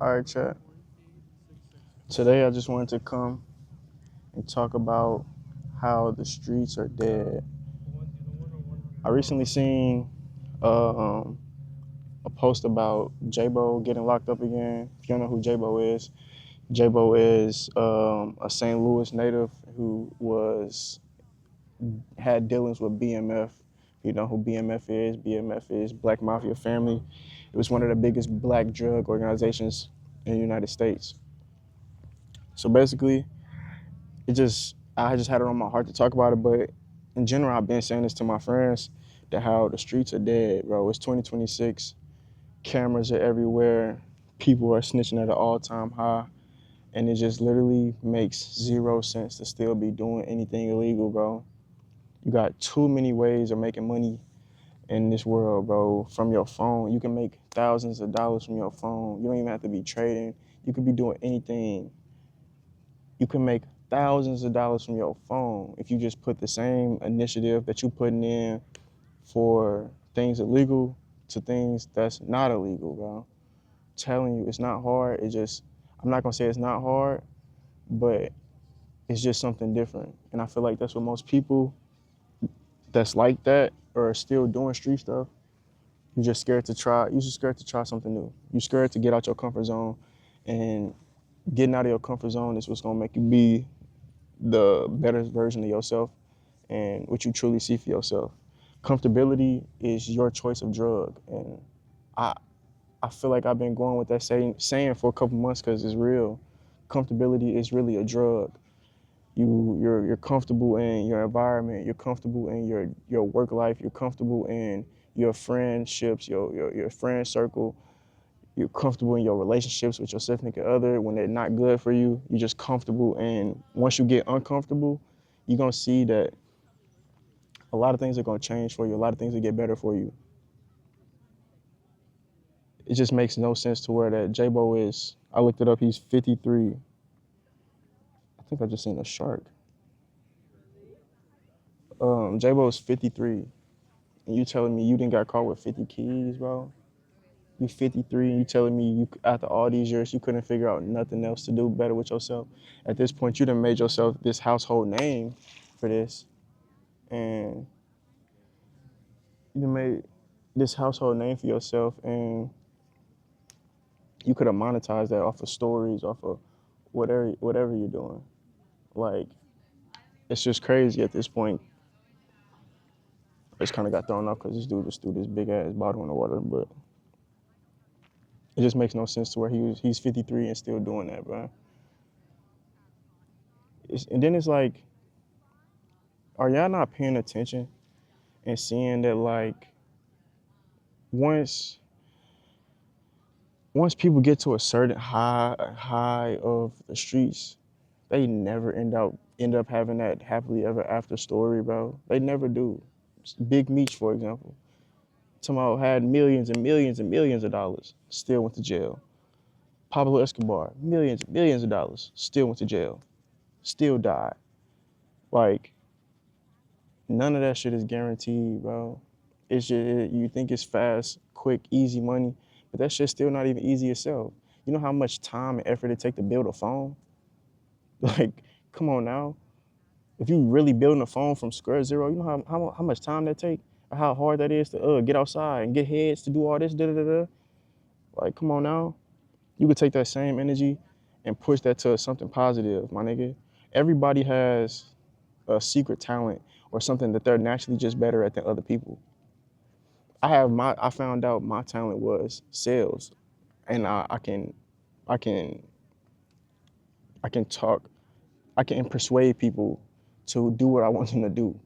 All right, chat. Today I just wanted to come and talk about how the streets are dead. I recently seen uh, um, a post about J-Bo getting locked up again. If you don't know who J-Bo is a St. Louis native who had dealings with BMF. You know who BMF is? BMF is Black Mafia Family. It was one of the biggest black drug organizations in the United States. So basically, I just had it on my heart to talk about it. But in general, I've been saying this to my friends that how the streets are dead, bro. It's 2026. Cameras are everywhere. People are snitching at an all-time high, and it just literally makes zero sense to still be doing anything illegal, bro. You got too many ways of making money in this world, bro. From your phone, you can make thousands of dollars from your phone. You don't even have to be trading. You could be doing anything. You can make thousands of dollars from your phone if you just put the same initiative that you putting in for things illegal to things that's not illegal, bro. I'm telling you, it's not hard. I'm not gonna say it's not hard, but it's just something different. And I feel like that's what most people that's like that or are still doing street stuff. You're just scared to try. You're just scared to try something new. You're scared to get out your comfort zone, and getting out of your comfort zone is what's gonna make you be the better version of yourself and what you truly see for yourself. Comfortability is your choice of drug, and I I feel like I've been going with that saying for a couple months because it's real. Comfortability is really a drug. You're comfortable in your environment. You're comfortable in your work life. You're comfortable in your friendships, your friend circle. You're comfortable in your relationships with your significant other when they're not good for you. You're just comfortable, and once you get uncomfortable, you're gonna see that a lot of things are gonna change for you. A lot of things will get better for you. It just makes no sense to where that J-Bo is. I looked it up. He's 53. I think I just seen a shark. J-Bo is 53, and you telling me you didn't got caught with 50 keys, bro? You 53, and you telling me you after all these years you couldn't figure out nothing else to do better with yourself. At this point, you done made yourself this household name for this, and you done made this household name for yourself, and you could have monetized that off of stories, off of whatever you're doing. Like, it's just crazy at this point. I just kind of got thrown off because this dude just threw this big ass bottle in the water, but it just makes no sense to where he's 53 and still doing that, bro. And then it's like, are y'all not paying attention and seeing that like once once people get to a certain high of the streets, they never end up having that happily ever after story, bro. They never do. Big Meech, for example, somehow had millions and millions and millions of dollars, still went to jail. Pablo Escobar, millions and millions of dollars, still went to jail, still died. Like, none of that shit is guaranteed, bro. It's just, you think it's fast, quick, easy money, but that shit's still not even easy itself. You know how much time and effort it take to build a phone? Like, come on now. If you really building a phone from square zero, you know how much time that take? Or how hard that is to get outside and get heads to do all this, da da da da. Like, come on now. You could take that same energy and push that to something positive, my nigga. Everybody has a secret talent or something that they're naturally just better at than other people. I found out my talent was sales, and I can I can talk I can persuade people to do what I want them to do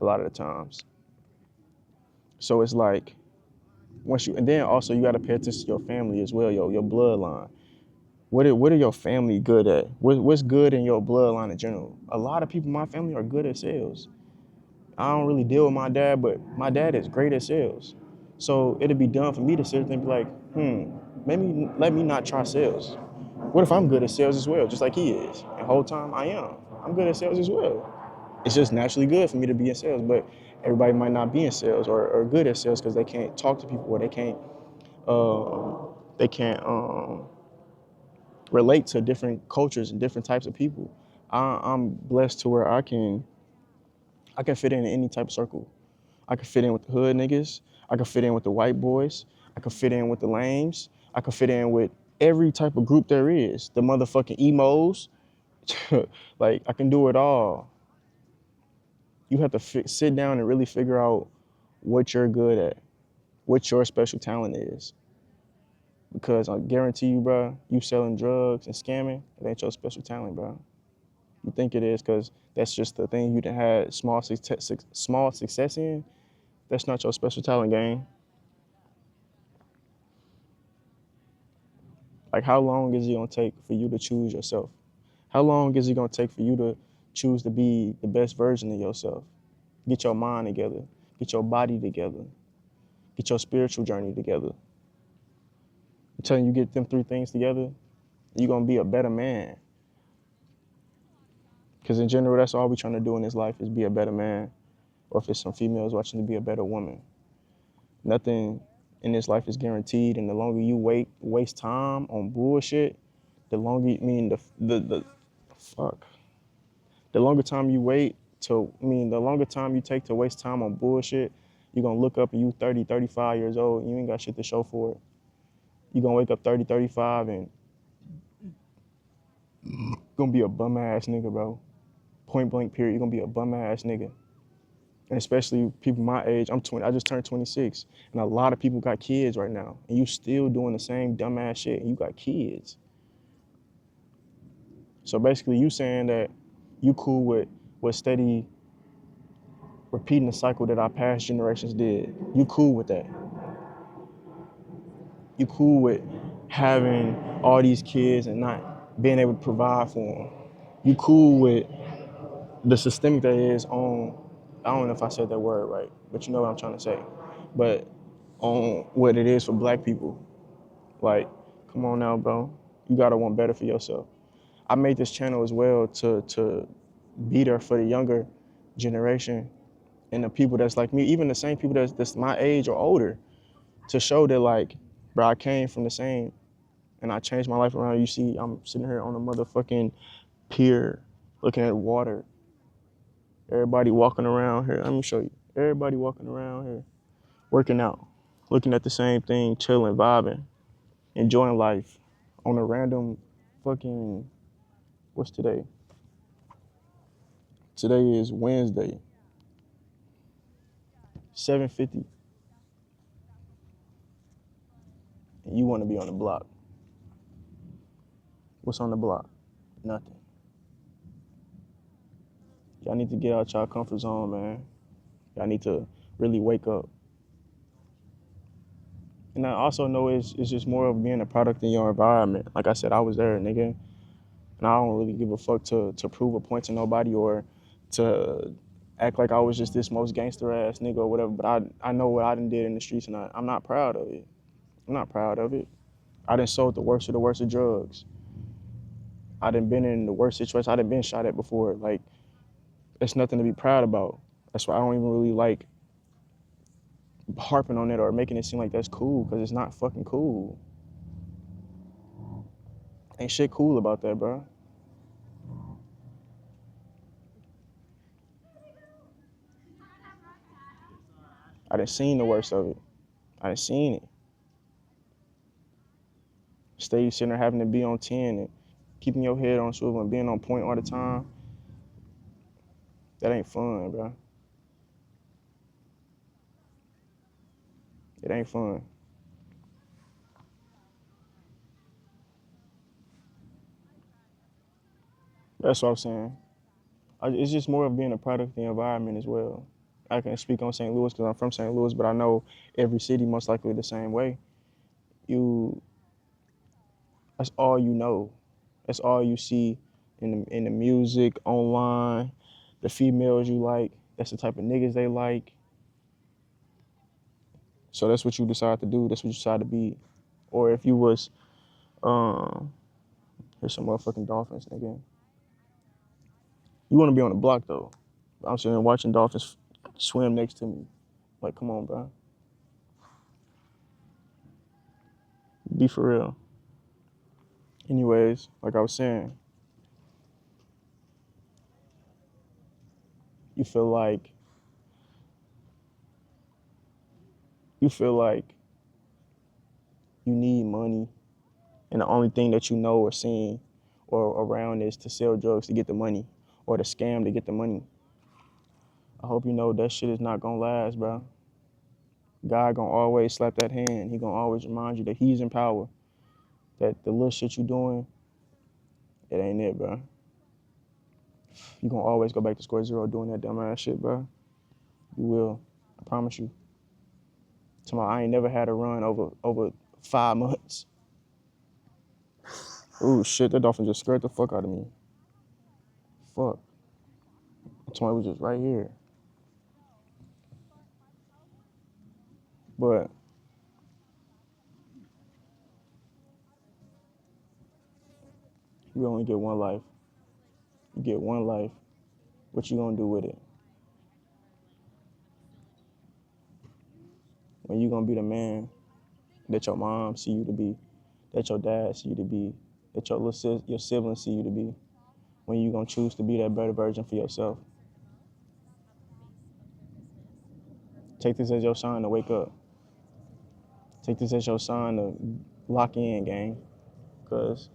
a lot of the times. So it's like and then also you got to pay attention to your family as well, your bloodline. What are your family good at? What's good in your bloodline in general? A lot of people in my family are good at sales. I don't really deal with my dad, but my dad is great at sales. So it'd be dumb for me to sit there and be like, maybe let me not try sales. What if I'm good at sales as well, just like he is? And the whole time I am. I'm good at sales as well. It's just naturally good for me to be in sales, but everybody might not be in sales or good at sales because they can't talk to people or they can't relate to different cultures and different types of people. I'm blessed to where I can fit in any type of circle. I can fit in with the hood niggas. I can fit in with the white boys. I can fit in with the lames. I can fit in with every type of group there is. The motherfucking emos. Like, I can do it all. You have to sit down and really figure out what you're good at, what your special talent is. Because I guarantee you, bro, you selling drugs and scamming, it ain't your special talent, bro. You think it is because that's just the thing you done had small success in. That's not your special talent, gang. Like, how long is it gonna take for you to choose yourself? How long is it gonna take for you to choose to be the best version of yourself? Get your mind together, get your body together, get your spiritual journey together. I'm telling you, get them three things together, you're gonna be a better man. Because in general, that's all we're trying to do in this life is be a better man. Or if it's some females watching to be a better woman. Nothing in this life is guaranteed, and the longer you waste time on bullshit, the longer the fuck. The longer time you wait the longer time you take to waste time on bullshit, you're gonna look up and you 30, 35 years old and you ain't got shit to show for it. You're gonna wake up 30, 35 and gonna be a bum ass nigga, bro. Point blank period, you're gonna be a bum ass nigga. And especially people my age, I'm 20, I just turned 26. And a lot of people got kids right now. And you still doing the same dumbass shit and you got kids. So basically you saying that you cool with steady repeating the cycle that our past generations did. You cool with that. You cool with having all these kids and not being able to provide for them. You cool with the systemic that is on, I don't know if I said that word right, but you know what I'm trying to say. But on what it is for black people. Like, come on now, bro. You gotta want better for yourself. I made this channel as well to be there for the younger generation and the people that's like me, even the same people that's my age or older, to show that like, bro, I came from the same and I changed my life around. You see, I'm sitting here on a motherfucking pier looking at water. Everybody walking around here. Let me show you. Everybody walking around here, working out, looking at the same thing, chilling, vibing, enjoying life on a random fucking, what's today? Today is Wednesday, 7:50. And you want to be on the block. What's on the block? Nothing. Y'all need to get out y'all comfort zone, man. Y'all need to really wake up. And I also know it's just more of being a product in your environment. Like I said, I was there, nigga. And I don't really give a fuck to prove a point to nobody or to act like I was just this most gangster ass nigga or whatever. But I know what I done did in the streets and I'm not proud of it. I'm not proud of it. I done sold the worst of drugs. I done been in the worst situations. I done been shot at before. Like, it's nothing to be proud about. That's why I don't even really like harping on it or making it seem like that's cool, because it's not fucking cool. Ain't shit cool about that, bro. I done seen the worst of it. I done seen it. Stay sitting there having to be on 10 and keeping your head on swivel and being on point all the time. That ain't fun, bro. It ain't fun. That's what I'm saying. It's just more of being a product of the environment as well. I can speak on St. Louis because I'm from St. Louis, but I know every city most likely the same way. You, that's all you know. That's all you see in the music, online, the females you like. That's the type of niggas they like. So that's what you decide to do. That's what you decide to be. Or if you was, um, here's some motherfucking dolphins, nigga. You want to be on the block though. I'm sitting there watching dolphins swim next to me. Like, come on, bro. Be for real. Anyways, like I was saying, you feel like you feel like you need money, and the only thing that you know or seen or around is to sell drugs to get the money or to scam to get the money. I hope you know that shit is not gonna last, bro. God gonna always slap that hand. He gonna always remind you that he's in power. That the little shit you doing, it ain't it, bro. You gonna always go back to square zero doing that dumbass shit, bro. You will. I promise you. Tomorrow, I ain't never had a run over 5 months. Ooh, shit, that dolphin just scared the fuck out of me. Fuck. Tomorrow was just right here. But you only get one life. You get one life. What you gonna do with it? When you gonna be the man that your mom see you to be, that your dad see you to be, that your siblings see you to be? When you gonna choose to be that better version for yourself? Take this as your sign to wake up. Take this as your sign to lock in, gang. Because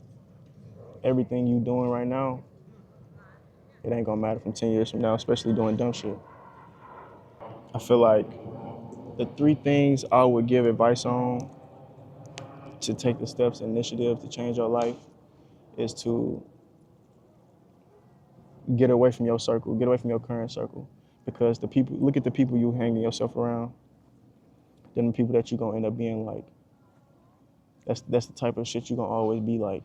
everything you doing right now, it ain't gonna matter from 10 years from now, especially doing dumb shit. I feel like the three things I would give advice on to take the steps and initiative to change your life is to get away from your circle, get away from your current circle. Because look at the people you hanging yourself around, then the people that you're gonna end up being like. That's the type of shit you're gonna always be like.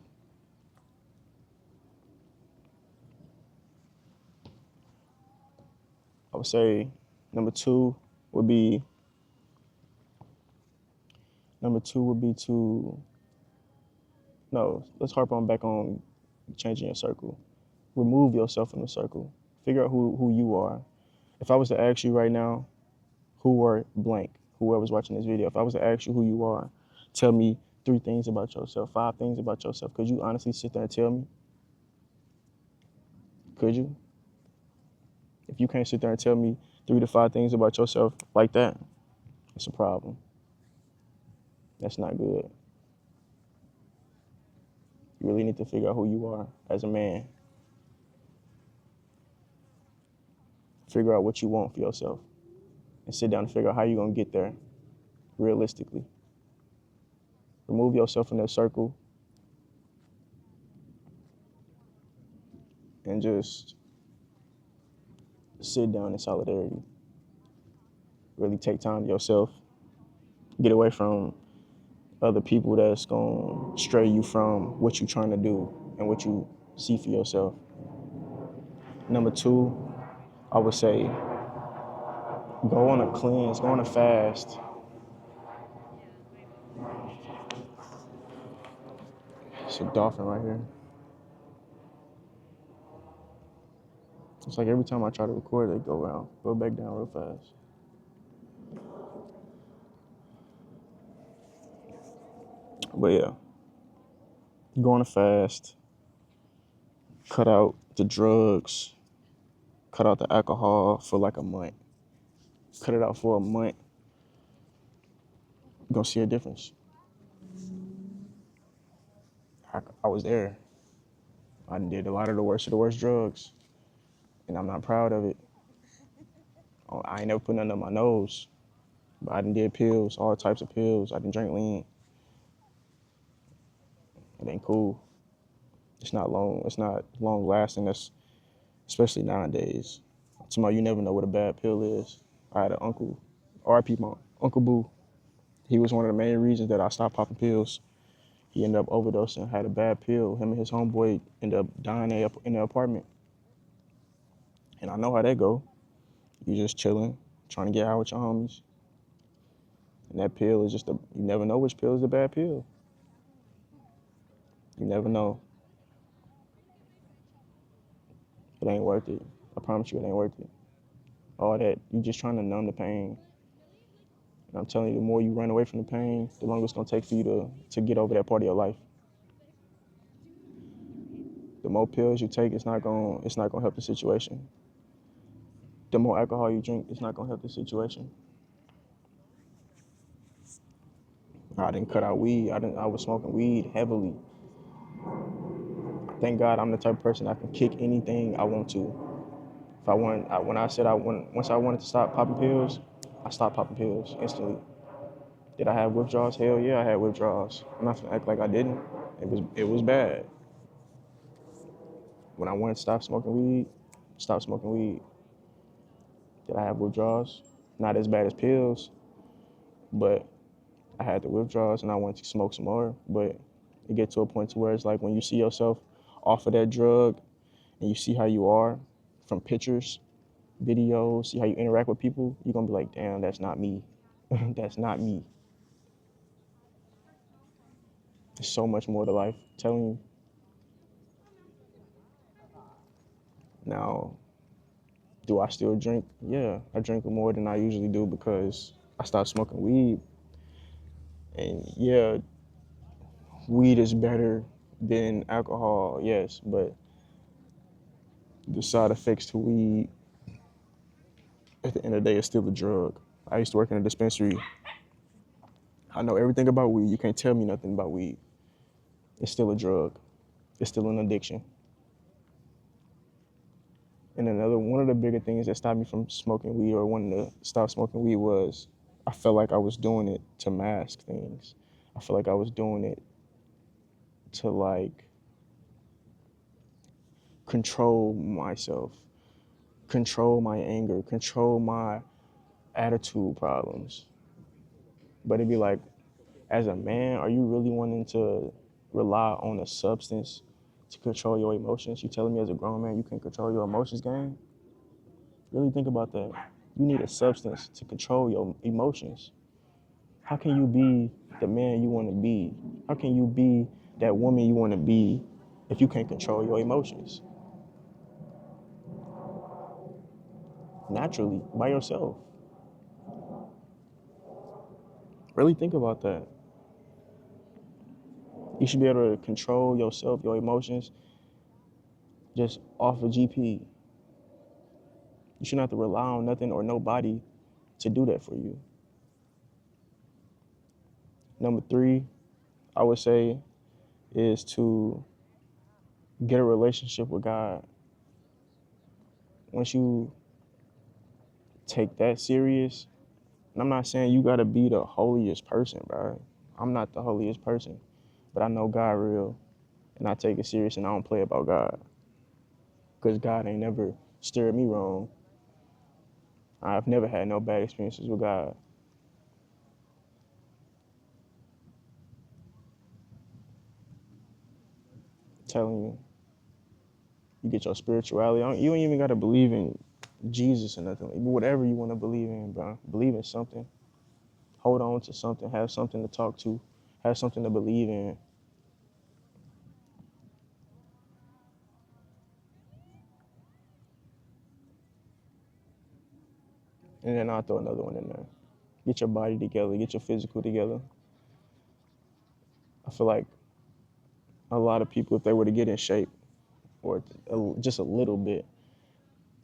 I would say number two would be to no, let's harp on back on changing your circle. Remove yourself from the circle. Figure out who you are. If I was to ask you right now, who are blank, whoever's watching this video, if I was to ask you who you are, tell me 3 things about yourself, 5 things about yourself. Could you honestly sit there and tell me? Could you? If you can't sit there and tell me 3 to 5 things about yourself like that, it's a problem. That's not good. You really need to figure out who you are as a man. Figure out what you want for yourself and sit down and figure out how you're going to get there realistically. Remove yourself from that circle and just sit down in solidarity. Really take time to yourself. Get away from other people that's going to stray you from what you're trying to do and what you see for yourself. Number 2, I would say go on a cleanse, go on a fast. It's a dolphin right here. It's like every time I try to record, they go back down real fast. But yeah, go on a fast, cut out the drugs, cut out the alcohol for like a month. Cut it out for a month. You're gonna see a difference. I was there. I did a lot of the worst drugs, and I'm not proud of it. I ain't never put nothing on my nose, but I done did pills, all types of pills. I done drank lean. It ain't cool. It's not long lasting. That's especially nowadays. Tomorrow you never know what a bad pill is. I had an uncle, R.I.P. my Uncle Boo. He was one of the main reasons that I stopped popping pills. He ended up overdosing, had a bad pill. Him and his homeboy ended up dying in the apartment. And I know how that go. You just chilling, trying to get out with your homies. And that pill is you never know which pill is the bad pill. You never know. It ain't worth it. I promise you it ain't worth it. All that, you just trying to numb the pain. And I'm telling you, the more you run away from the pain, the longer it's gonna take for you to get over that part of your life. The more pills you take, it's not gonna help the situation. The more alcohol you drink, it's not gonna help the situation. I didn't cut out weed. I was smoking weed heavily. Thank God I'm the type of person I can kick anything I want to. If I want, when I said I want, once I wanted to stop popping pills, I stopped popping pills instantly. Did I have withdrawals? Hell yeah, I had withdrawals. I'm not gonna act like I didn't. It was bad. When I wanted to stop smoking weed, stop smoking weed. Did I have withdrawals? Not as bad as pills, but I had the withdrawals and I wanted to smoke some more. But it get to a point to where it's like when you see yourself off of that drug and you see how you are from pictures, videos, see how you interact with people, you're gonna be like, damn, that's not me. That's not me. There's so much more to life. I'm telling you. Now, do I still drink? Yeah, I drink more than I usually do because I stopped smoking weed. And yeah, weed is better than alcohol, yes, but the side effects to weed at the end of the day is still a drug. I used to work in a dispensary. I know everything about weed. You can't tell me nothing about weed. It's still a drug. It's still an addiction. And one of the bigger things that stopped me from smoking weed or wanting to stop smoking weed was I felt like I was doing it to mask things. I felt like I was doing it to like control myself, control my anger, control my attitude problems. But it'd be like, as a man, are you really wanting to rely on a substance to control your emotions? You telling me as a grown man you can control your emotions, gang? Really think about that. You need a substance to control your emotions. How can you be the man you want to be? How can you be that woman you want to be if you can't control your emotions? Naturally, by yourself. Really think about that. You should be able to control yourself, your emotions, just off of GP. You shouldn't have to rely on nothing or nobody to do that for you. Number three, I would say, is to get a relationship with God. Once you take that serious, and I'm not saying you gotta be the holiest person, bro. I'm not the holiest person, but I know God real, and I take it serious, and I don't play about God, because God ain't never steered me wrong. I've never had no bad experiences with God. I'm telling you, you get your spirituality. You ain't even gotta believe in Jesus or nothing. Whatever you want to believe in, bro. Believe in something. Hold on to something. Have something to talk to. Have something to believe in. And then I'll throw another one in there. Get your body together. Get your physical together. I feel like a lot of people, if they were to get in shape or just a little bit,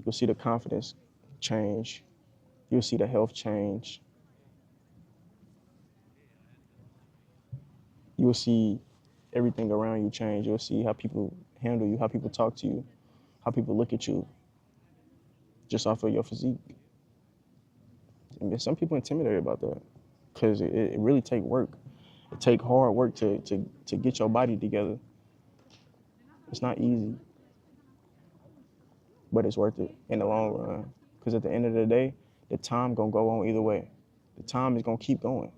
you'll see the confidence change. You'll see the health change. You'll see everything around you change. You'll see how people handle you, how people talk to you, how people look at you just off of your physique. And some people intimidated about that because it really take work. It take hard work to get your body together. It's not easy, but it's worth it in the long run. Because at the end of the day, the time gonna go on either way. The time is gonna keep going.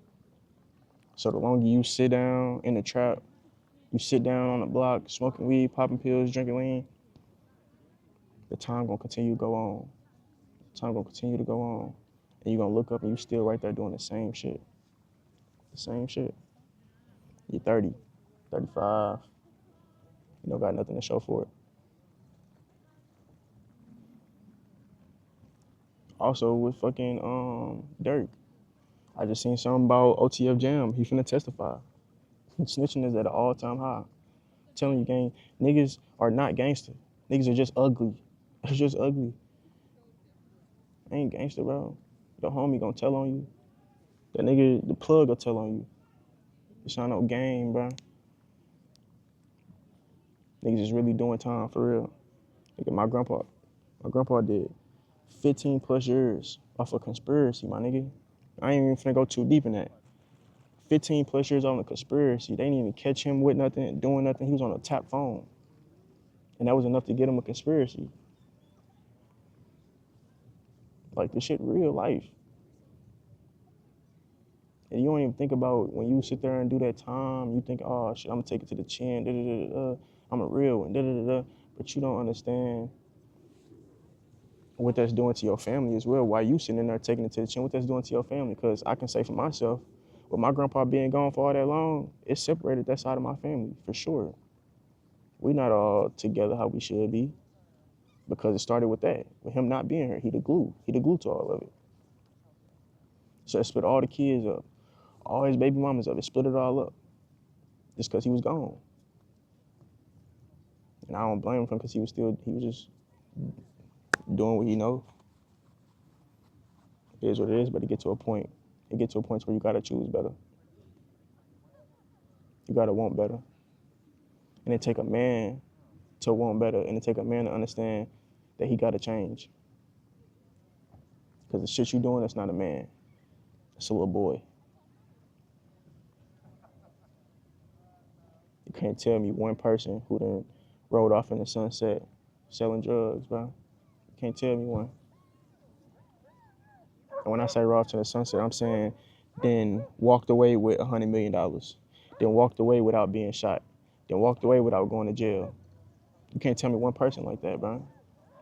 So the longer you sit down in the trap, you sit down on the block, smoking weed, popping pills, drinking lean, the time gonna continue to go on. The time gonna continue to go on. And you're gonna look up and you still right there doing the same shit. The same shit. You're 30, 35, you don't got nothing to show for it. Also with fucking Dirk. I just seen something about OTF Jam. He finna testify. Snitching is at an all-time high. telling you, gang, niggas are not gangster. Niggas are just ugly. It's just ugly. I ain't gangster, bro. Your homie gonna tell on you. That nigga, the plug will tell on you. It's not no game, bro. Niggas is really doing time for real. Nigga, my grandpa did 15 plus years off a conspiracy, my nigga. I ain't even finna go too deep in that. 15 plus years on a conspiracy. They didn't even catch him with nothing, doing nothing. He was on a tap phone. And that was enough to get him a conspiracy. Like, this shit real life. And you don't even think about when you sit there and do that time, you think, oh shit, I'm gonna take it to the chin, I'm a real one, but you don't understand what that's doing to your family as well. Why you sitting in there taking it to the chin, what that's doing to your family. Because I can say for myself, with my grandpa being gone for all that long, it separated that side of my family, for sure. We not all together how we should be, because it started with that, with him not being here. He the glue to all of it. So it split all the kids up, all his baby mamas up, it split it all up, just because he was gone. And I don't blame him because he was just doing what he know. It is what it is, but it get to a point where you gotta choose better. You gotta want better. And it take a man to want better, and it take a man to understand that he gotta change. Because the shit you doing, that's not a man. It's a little boy. You can't tell me one person who done rode off in the sunset selling drugs, bro. You can't tell me one. And when I say rode off to the sunset, I'm saying then walked away with $100 million. Then walked away without being shot. Then walked away without going to jail. You can't tell me one person like that, bro.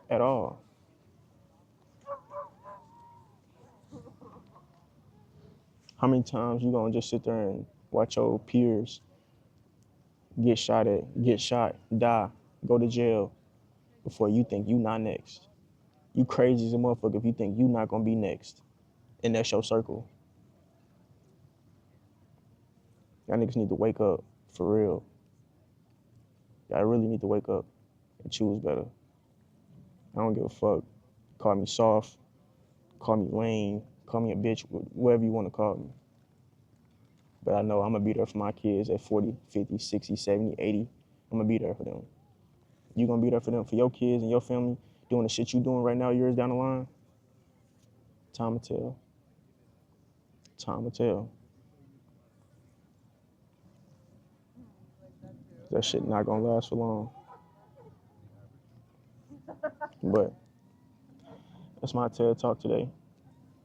At all. How many times you gonna just sit there and watch your peers get shot, die, go to jail before you think you not next? You crazy as a motherfucker if you think you not gonna be next. And that's your circle. Y'all niggas need to wake up, for real. Y'all really need to wake up and choose better. I don't give a fuck. Call me soft, call me lame, call me a bitch, whatever you wanna call me. But I know I'm gonna be there for my kids at 40, 50, 60, 70, 80. I'm gonna be there for them. You gonna be there for them, for your kids and your family, doing the shit you doing right now years down the line? Time will tell. Time will tell. That shit not gonna last for long. But that's my TED Talk today.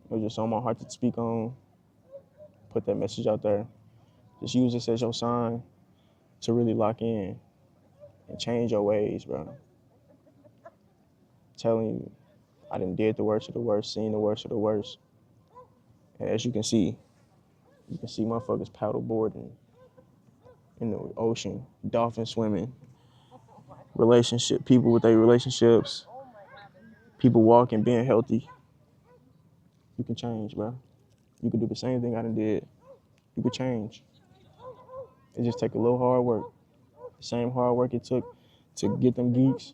It was just on my heart to speak on, put that message out there. Just use this as your sign to really lock in and change your ways, bro. I'm telling you, I done did the worst of the worst, seen the worst of the worst. And as you can see motherfuckers paddle boarding in the ocean, dolphin swimming, people with their relationships, people walking, being healthy. You can change, bro. You can do the same thing I done did. You could change. It just take a little hard work. The same hard work it took to get them geeks,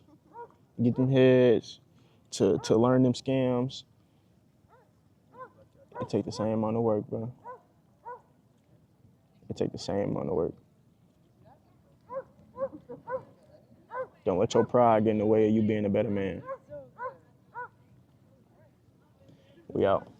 get them heads, to learn them scams. It take the same amount of work, bro. It take the same amount of work. Don't let your pride get in the way of you being a better man. We out.